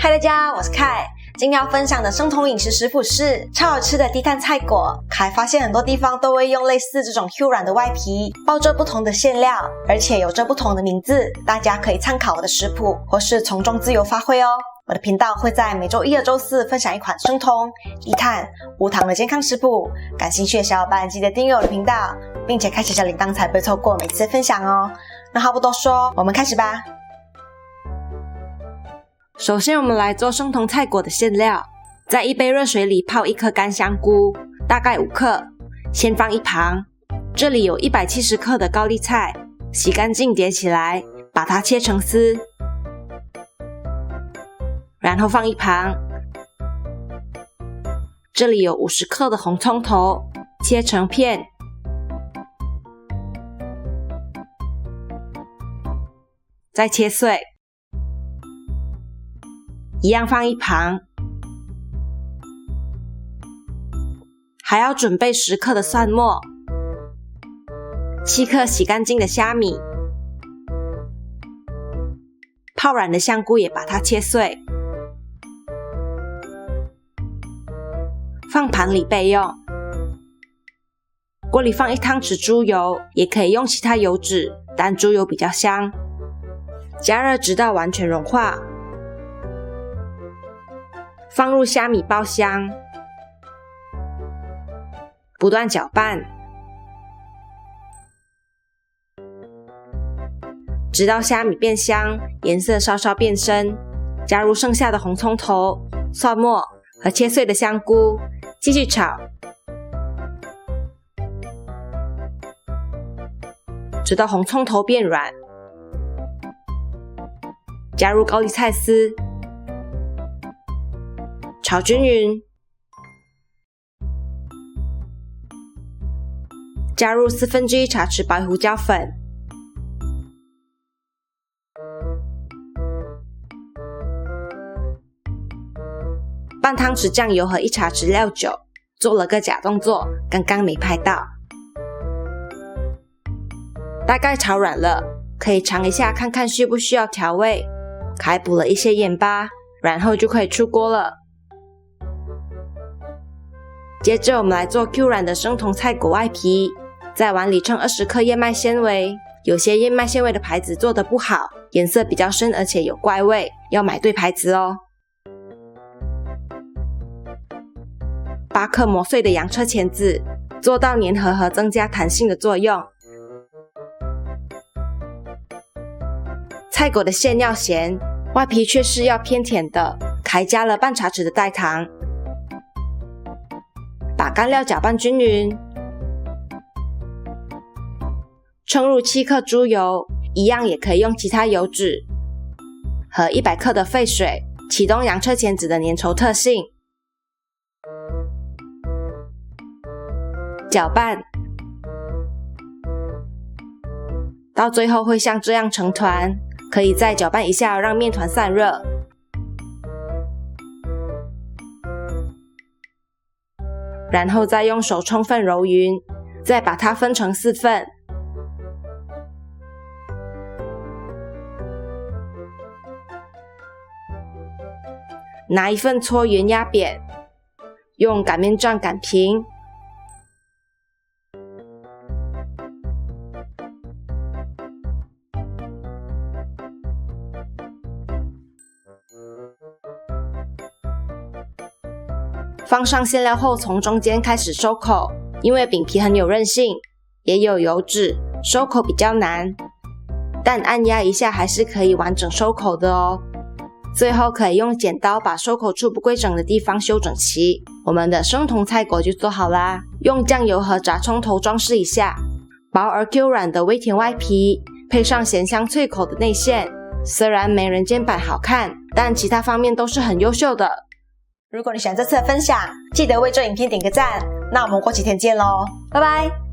嗨大家，我是凯。今天要分享的生酮饮食食谱是超好吃的低碳菜果。凯发现很多地方都会用类似这种 Q 软的外皮包着不同的馅料，而且有着不同的名字，大家可以参考我的食谱或是从中自由发挥哦。我的频道会在每周一和周四分享一款生酮、低碳、无糖的健康食谱，感兴趣的小伙伴记得订阅我的频道，并且开启小铃铛才不会错过每次分享哦。那话不多说，我们开始吧。首先我们来做生酮菜果的馅料，在一杯热水里泡1颗干香菇，大概5克，先放一旁。这里有170克的高丽菜，洗干净叠起来，把它切成丝，然后放一旁。这里有50克的红葱头，切成片，再切碎，一样放一旁。还要准备10克的蒜末，7克洗干净的虾米，泡软的香菇也把它切碎，放盘里备用。锅里放1汤匙猪油，也可以用其他油脂，但猪油比较香。加热直到完全融化，放入虾米爆香，不断搅拌，直到虾米变香，颜色稍稍变深，加入剩下的红葱头、蒜末和切碎的香菇，继续炒，直到红葱头变软，加入高丽菜丝，炒均匀，加入1/4茶匙白胡椒粉，半汤匙酱油和1茶匙料酒，做了个假动作，刚刚没拍到。大概炒软了，可以尝一下看看需不需要调味，还补了一些盐巴，然后就可以出锅了。接着我们来做 Q 软的生酮菜果外皮，在碗里称20克燕麦纤维，有些燕麦纤维的牌子做得不好，颜色比较深而且有怪味，要买对牌子哦。8克磨碎的洋车前子，做到粘合和增加弹性的作用。菜果的馅要咸，外皮却是要偏甜的，还加了半茶匙的代糖。把干料搅拌均匀，称入7克猪油，一样也可以用其他油脂，和100克的沸水，启动洋车前子的粘稠特性。搅拌，到最后会像这样成团，可以再搅拌一下，让面团散热。然后再用手充分揉匀，再把它分成4份。拿一份搓圆压扁，用擀面杖擀平。放上馅料后，从中间开始收口，因为饼皮很有韧性，也有油脂，收口比较难，但按压一下还是可以完整收口的哦。最后可以用剪刀把收口处不规整的地方修整齐，我们的生酮菜果就做好啦。用酱油和炸葱头装饰一下，薄而 Q 软的微甜外皮，配上咸香脆口的内馅，虽然没人肩版好看，但其他方面都是很优秀的。如果你喜欢这次的分享，记得为这影片点个赞，那我们过几天见咯，拜拜。